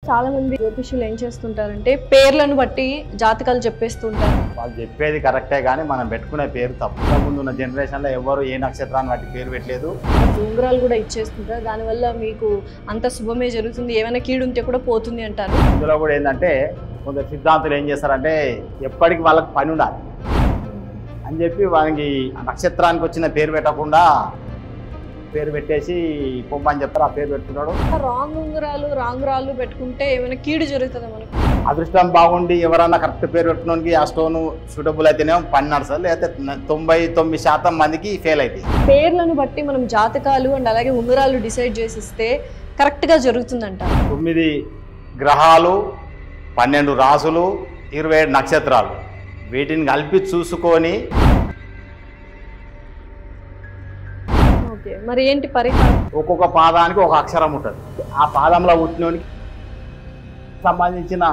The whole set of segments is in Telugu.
చాలా మంది జ్యోతిష్యులు ఏం చేస్తుంటారంటే పేర్లను బట్టి జాతకాలు చెప్పేస్తుంటారు. వాళ్ళు చెప్పేది కరెక్టే కానీ మనం పెట్టుకునే పేరు తప్పు. ముందు ఉన్న జనరేషన్లో ఎవరు ఏ నక్షత్రాన్ని బట్టి పేరు పెట్టలేదు. ఉంగరాలు కూడా ఇచ్చేస్తుంటారు. దానివల్ల మీకు అంత శుభమే జరుగుతుంది, ఏమైనా కీడు ఉంటే కూడా పోతుంది అంటారు. ఇందులో కూడా ఏంటంటే కొందరు సిద్ధాంతులు ఏం చేస్తారంటే ఎప్పటికి వాళ్ళకి పని ఉండాలి అని చెప్పి వాళ్ళకి ఆ నక్షత్రానికి వచ్చిన పేరు పెట్టకుండా పేరు పెట్టేసి పొమ్మని చెప్తారు. ఆ పేరు పెట్టుకున్నాడు. రాంగ్ ఉంగరాలు రాంగ్ రాళ్ళు పెట్టుకుంటే ఏమైనా కీడు జరుగుతుందా మనకు? అదృష్టం బాగుండి ఎవరన్నా కరెక్ట్ పేరు పెట్టుకోనికి ఆ స్టోన్ సూటబుల్ అయితేనే పని నడుస్తుంది, లేకపోతే 99% మందికి ఫెయిల్ అవుతాయి. పేర్లను బట్టి మనం జాతకాలు అండ్ అలాగే ఉంగరాలు డిసైడ్ చేసిస్తే కరెక్ట్గా జరుగుతుందంట. 9 గ్రహాలు, 12 రాసులు, 27 నక్షత్రాలు, వీటిని కలిపి చూసుకొని మరి ఏంటి పరిహారం? ఒక్కొక్క పాదానికి ఒక అక్షరం ఉంటుంది. ఆ పాదంలో పుట్టినోనికి సంబంధించిన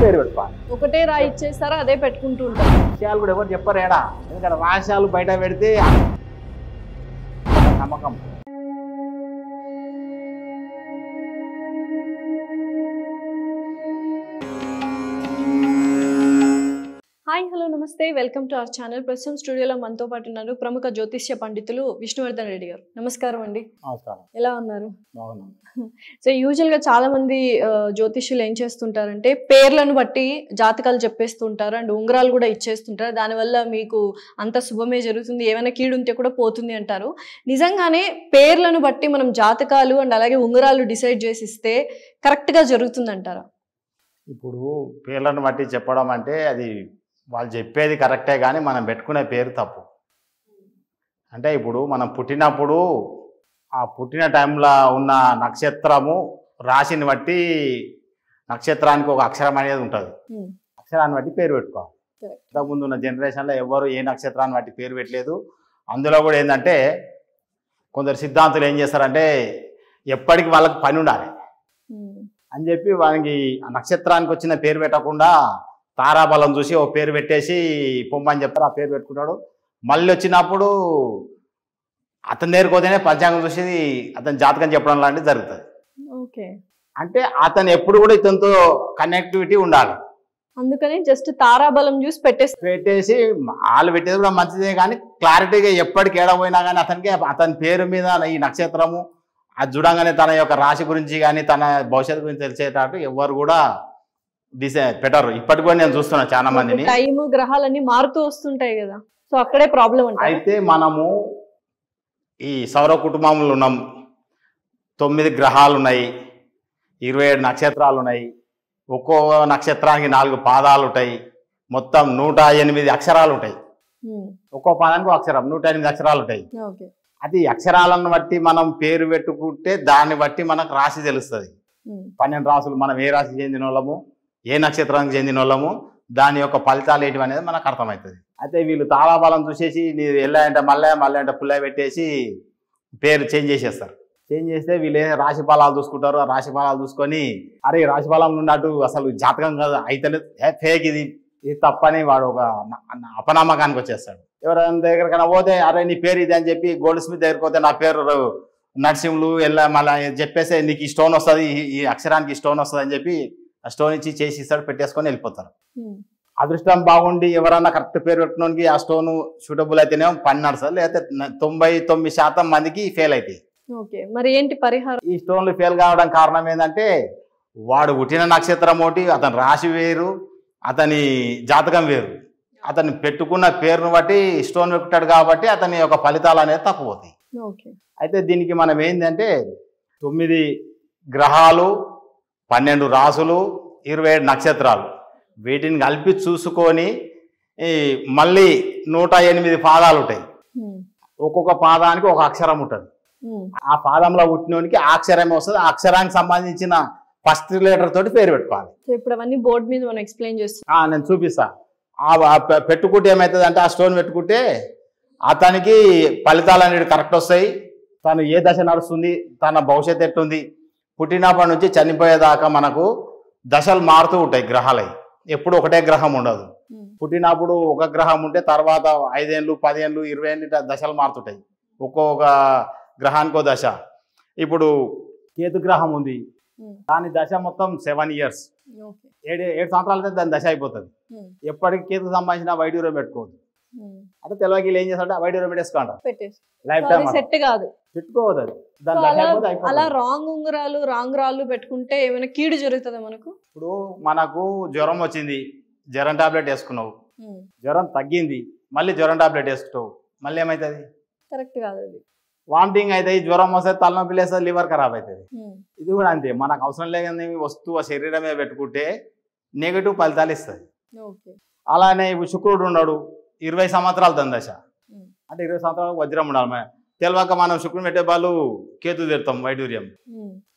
పేరు పెట్టుకోవాలి. ఒకటే రాయి ఇచ్చేస్తారా, అదే పెట్టుకుంటూ ఉంటారు. విషయాలు కూడా ఎవరు చెప్పరు ఏడా, ఎందుకంటే రహస్యాలు బయట పెడితే నమ్మకం. హాయ్, హలో, నమస్తే, వెల్కమ్ టు అవర్ ఛానల్. ప్రస్తుతం స్టూడియోలో మనతో పాటు ఉన్నారు ప్రముఖ జ్యోతిష్య పండితులు విష్ణువర్ధన్ రెడ్డి గారు. నమస్కారం అండి. నమస్కారం. ఎలా ఉన్నారు? బాగున్నాం. సో యూజువల్గా చాలా మంది జ్యోతిష్యులు ఏం చేస్తుంటారంటే పేర్లను బట్టి జాతకాలు చెప్పేస్తుంటారు అండ్ ఉంగరాలు కూడా ఇచ్చేస్తుంటారు. దానివల్ల మీకు అంత శుభమే జరుగుతుంది, ఏమైనా కీడు ఉంటే కూడా పోతుంది అంటారు. నిజంగానే పేర్లను బట్టి మనం జాతకాలు అండ్ అలాగే ఉంగరాలు డిసైడ్ చేసిస్తే కరెక్ట్గా జరుగుతుందంటారా? ఇప్పుడు పేర్లను బట్టి చెప్పడం అంటే అది వాళ్ళు చెప్పేది కరెక్టే కానీ మనం పెట్టుకునే పేరు తప్పు. అంటే ఇప్పుడు మనం పుట్టినప్పుడు ఆ పుట్టిన టైంలో ఉన్న నక్షత్రము రాశిని బట్టి నక్షత్రానికి ఒక అక్షరం అనేది ఉంటుంది. అక్షరాన్ని బట్టి పేరు పెట్టుకోవాలి. ఇంతకుముందు ఉన్న జనరేషన్లో ఎవరు ఏ నక్షత్రాన్ని బట్టి పేరు పెట్టలేదు. అందులో కూడా ఏంటంటే కొందరు సిద్ధాంతులు ఏం చేస్తారంటే ఎప్పటికి వాళ్ళకి పని ఉండాలి అని చెప్పి వాళ్ళకి ఆ నక్షత్రానికి వచ్చిన పేరు పెట్టకుండా తారాబలం చూసి ఓ పేరు పెట్టేసి పొమ్మని చెప్తారు. ఆ పేరు పెట్టుకుంటాడు. మళ్ళీ వచ్చినప్పుడు అతని దగ్గరికి పోతేనే పంచాంగం చూసి అతని జాతకం చెప్పడం లాంటిది జరుగుతుంది. ఓకే, అంటే అతను ఎప్పుడు కూడా ఇతనితో కనెక్టివిటీ ఉండాలి. అందుకని జస్ట్ తారాబలం చూసి పెట్టేసి వాళ్ళు పెట్టేది కూడా మంచిదే కానీ క్లారిటీగా ఎప్పటికి ఏడపోయినా కానీ అతనికి అతని పేరు మీద ఈ నక్షత్రము అది చూడంగానే తన యొక్క రాశి గురించి కానీ తన భవిష్యత్తు గురించి తెలిసేటట్టు ఎవరు కూడా పెట్టరు. ఇప్పటికి కూడా నేను చూస్తున్నా చాలా మందిని. టైము గ్రహాలన్నీ మారుతూ వస్తుంటాయి కదా, సో అక్కడే ప్రాబ్లం అంటే. అయితే మనము ఈ సౌర కుటుంబంలో ఉన్నాం. 9 గ్రహాలు ఉన్నాయి, 27 నక్షత్రాలు ఉన్నాయి, ఒక్కో నక్షత్రానికి 4 పాదాలు ఉంటాయి, మొత్తం 108 అక్షరాలు ఉంటాయి. ఒక్కో పాదానికి ఒక అక్షరం, 108 అక్షరాలు ఉంటాయి. అది అక్షరాలను బట్టి మనం పేరు పెట్టుకుంటే దాన్ని బట్టి మనకు రాశి తెలుస్తుంది. 12 రాసులు, మనం ఏ రాశికి చెందిన వాళ్ళము, ఏ నక్షత్రానికి చెందిన వాళ్ళము, దాని యొక్క ఫలితాలు ఏంటి అనేది మనకు అర్థమవుతుంది. అయితే వీళ్ళు తారాబలం చూసేసి నీరు ఎల్లాయంటే మళ్ళీ అంటే పుల్ల పెట్టేసి పేరు చేంజ్ చేసేస్తారు. చేంజ్ చేస్తే వీళ్ళు రాశి ఫలాలు చూసుకుంటారు. ఆ రాశి ఫలాలు చూసుకొని అరే రాశి ఫలం ఉన్నట్టు అసలు జాతకం కదా అయితే ఫేక్, ఇది తప్పని వాడు ఒక అపనమ్మకానికి వచ్చేస్తాడు. ఎవరైనా దగ్గరకైనా పోతే అరే నీ పేరు ఇది అని చెప్పి గోల్డ్ స్మిత్ దగ్గరికి పోతే నా పేరు నరసింహులు మళ్ళీ చెప్పేసి నీకు ఈ స్టోన్ వస్తుంది, ఈ అక్షరానికి స్టోన్ వస్తుంది అని చెప్పి ఆ స్టోన్ ఇచ్చి చేసి ఇస్తాడు, పెట్టేసుకొని వెళ్ళిపోతారు. అదృష్టం బాగుండి ఎవరన్నా కరెక్ట్ పేరు పెట్టుకోనికి ఆ స్టోన్ సూటబుల్ అయితేనే పని నడుస్తుంది, లేకపోతే 99% మందికి ఫెయిల్ అవుతాయి. మరి ఏంటి పరిహారం? ఈ స్టోన్లు ఫెయిల్ కావడం కారణం ఏంటంటే వాడు పుట్టిన నక్షత్రం ఒకటి, అతని రాశి వేరు, అతని జాతకం వేరు, అతను పెట్టుకున్న పేరును బట్టి స్టోన్ పెట్టుకుంటాడు కాబట్టి అతని యొక్క ఫలితాలు అనేది తక్కువవుతాయి. అయితే దీనికి మనం ఏంటంటే 9 గ్రహాలు, 12 రాసులు, 27 నక్షత్రాలు, వీటిని కలిపి చూసుకొని మళ్ళీ 108 పాదాలు ఉంటాయి. ఒక్కొక్క పాదానికి ఒక అక్షరం ఉంటుంది. ఆ పాదంలో పుట్టినోనికి ఆ అక్షరమే వస్తుంది. ఆ అక్షరానికి సంబంధించిన ఫస్ట్ లెటర్ తోటి పేరు పెట్టుకోవాలి. ఇప్పుడు అవన్నీ బోర్డు మీద మనం ఎక్స్ప్లెయిన్ చేస్తాం. నేను చూపిస్తా. పెట్టుకుంటే ఏమవుతుంది అంటే ఆ స్టోన్ పెట్టుకుంటే అతనికి ఫలితాలు అనేవి కరెక్ట్ వస్తాయి. తను ఏ దశ నడుస్తుంది, తన భవిష్యత్తు ఎట్టుంది, పుట్టినప్పటి నుంచి చనిపోయేదాకా మనకు దశలు మారుతూ ఉంటాయి. గ్రహాలై ఎప్పుడు ఒకటే గ్రహం ఉండదు. పుట్టినప్పుడు ఒక గ్రహం ఉంటే తర్వాత 5 ఏళ్ళు, 10 ఏళ్ళు, 20 ఏళ్ళు దశలు మారుతుంటాయి. ఒక్కొక్క గ్రహానికో దశ. ఇప్పుడు కేతు గ్రహం ఉంది, దాని దశ మొత్తం 7 years. 7 సంవత్సరాలు అయితే దాని దశ అయిపోతుంది. ఎప్పటికి కేతుకు సంబంధించిన వైడ్యూరం పెట్టుకోవద్దు. అంటే తెలియకి ఏం చేస్తారంటే వైడ్యూరం పెట్టేసుకోండి లైఫ్ టైం సెట్ కాదు, పెట్టుకోవద్దు. అది దాని దశ అయిపోతే అయిపోతుంది. అలా రాంగ్ ఉంగరాలు రాంగ్ రాళ్ళు పెట్టుకుంటే ఏమైనా కీడు జరుగుతుందా మనకు? ఇప్పుడు మనకు జ్వరం వచ్చింది, జ్వరం టాబ్లెట్ వేసుకున్నావు, జ్వరం తగ్గింది, మళ్ళీ జ్వరం టాబ్లెట్ వేసుకుంటావు, మళ్ళీ ఏమవుతుంది? కరెక్ట్ కాదు. అది వామిటింగ్ అవుతాయి, జ్వరం వస్తే తలనొప్పి లేస్తుంది, లివర్ ఖరాబ్ అవుతుంది. ఇది కూడా అంతే, మనకు అవసరం లేని వస్తువు శరీరమే పెట్టుకుంటే నెగటివ్ ఫలితాలు ఇస్తుంది. అలానే ఇప్పుడు శుక్రుడు ఉన్నాడు, 20 సంవత్సరాలు దాని దశ, అంటే 20 సంవత్సరాలకు వజ్రం ఉండాలి. తెలియక మనం శుక్రుడు పెట్టే వాళ్ళు కేతు పెడతాం వైడూర్యం,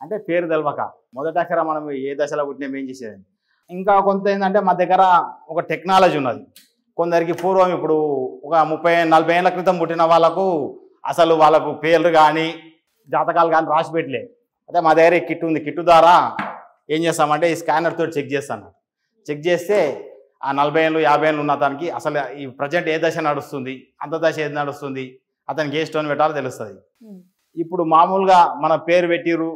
అంటే పేరు తెలియక మొదటి అక్షరం మనం ఏ దశలో పుట్టినా ఏం చేసేది. ఇంకా కొంత ఏంటంటే మా దగ్గర ఒక టెక్నాలజీ ఉన్నది. కొందరికి పూర్వం ఇప్పుడు ఒక 30-40 ఏళ్ళ క్రితం పుట్టిన వాళ్ళకు అసలు వాళ్ళకు పేర్లు కానీ జాతకాలు కానీ రాసి పెట్టలే. అంటే మా దగ్గర ఈ కిట్ ఉంది, కిట్ ద్వారా ఏం చేస్తామంటే ఈ స్కానర్ తోటి చెక్ చేస్తాను. చెక్ చేస్తే ఆ 40 ఏళ్ళు 50 ఏళ్ళు ఉన్న అతనికి అసలు ఈ ప్రజెంట్ ఏ దశ నడుస్తుంది, అంత దశ ఏది నడుస్తుంది, అతనికి ఏ స్టోన్ పెట్టాలో తెలుస్తుంది. ఇప్పుడు మామూలుగా మన పేరు పెట్టిరు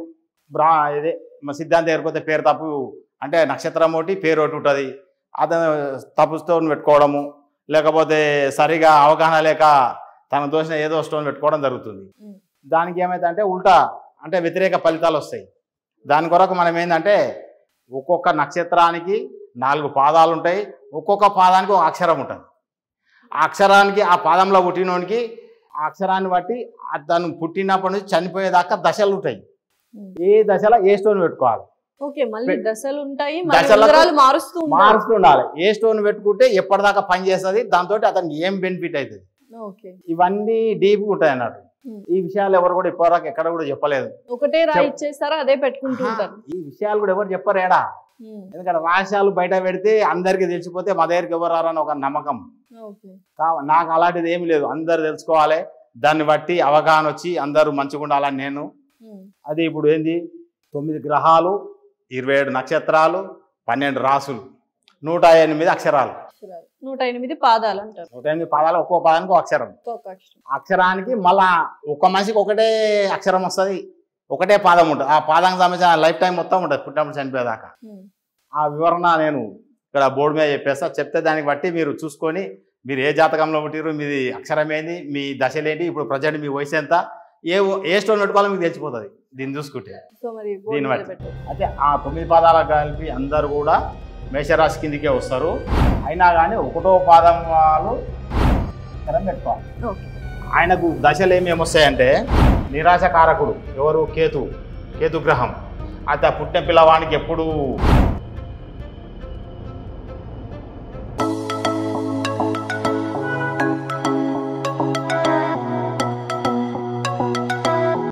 ఇదే మా సిద్ధాంతం ఏరిపోతే పేరు తప్పు, అంటే నక్షత్రం ఒకటి పేరు ఒకటి ఉంటుంది, అతను తప్పు స్టోన్ పెట్టుకోవడము, లేకపోతే సరిగా అవగాహన లేక తన దోషం ఏదో స్టోన్ పెట్టుకోవడం జరుగుతుంది. దానికి ఏమైందంటే ఉల్టా అంటే వ్యతిరేక ఫలితాలు వస్తాయి. దాని కొరకు మనం ఏంటంటే ఒక్కొక్క నక్షత్రానికి 4 పాదాలు ఉంటాయి, ఒక్కొక్క పాదానికి ఒక అక్షరం ఉంటుంది. ఆ అక్షరానికి ఆ పాదంలో పుట్టినోనికి ఆ అక్షరాన్ని బట్టి తను పుట్టినప్పటి నుంచి చనిపోయేదాకా దశలు ఉంటాయి. ఏ దశలో ఏ స్టోన్ పెట్టుకోవాలి, దశలు ఉంటాయి, మారుస్తూ ఉండాలి. ఏ స్టోన్ పెట్టుకుంటే ఎప్పటిదాకా పని చేస్తుంది, దాంతో అతనికి ఏం బెనిఫిట్ అవుతుంది, ఇవన్నీ డీప్ ఉంటాయి అన్నట్టు. ఈ విషయాలు ఎవరు కూడా ఇప్పటిదాకా ఎక్కడ కూడా చెప్పలేదు. ఒకటే రాయి ఇచ్చేస్తారా, అదే పెట్టుకుంటుంటారు. ఈ విషయాలు కూడా ఎవరు చెప్పరు ఏడా, ఎందుకంటే రహస్యాలు బయట పెడితే అందరికి తెలిసిపోతే మా దగ్గరికి ఎవరు రారని ఒక నమ్మకం. నాకు అలాంటిది ఏమి లేదు, అందరు తెలుసుకోవాలి, దాన్ని బట్టి అవగాహన వచ్చి అందరూ మంచిగా ఉండాలని నేను. అది ఇప్పుడు ఏంది 9 గ్రహాలు, 27 నక్షత్రాలు, 12 రాసులు, 108 అక్షరాలు, 108 పాదాలు అంటారు. 108 పాదాలు, ఒక్కో పాదానికి ఒక అక్షరం. అక్షరానికి మళ్ళా ఒక్క మనిషికి ఒకటే అక్షరం వస్తుంది, ఒకటే పాదం ఉంటుంది. ఆ పాదానికి సంబంధించిన లైఫ్ టైం మొత్తం ఉంటుంది, పుట్టినప్పుడు చనిపోయేదాకా. ఆ వివరణ నేను ఇక్కడ బోర్డు మీద చెప్పేస్తా. చెప్తే దాన్ని బట్టి మీరు చూసుకొని మీరు ఏ జాతకంలో పుట్టిరు, మీది అక్షరం ఏంది, మీ దశలేంటి, ఇప్పుడు ప్రజెంట్ మీ వయసు ఎంత, ఏ స్టోన్ పెట్టుకోవాలో మీకు తెలిసిపోతుంది దీన్ని చూసుకుంటే. దీన్ని బట్టి అయితే ఆ 9 పాదాలకు కలిపి అందరు కూడా మేషరాశి కిందికే వస్తారు. అయినా కానీ 1వ పాదం వాళ్ళు అక్షరం పెట్టుకోవాలి. ఆయనకు దశలు ఏమేమి వస్తాయంటే నిరాశకారకుడు ఎవరు, కేతు గ్రహం. అయితే పుట్టిన పిల్లవానికి ఎప్పుడు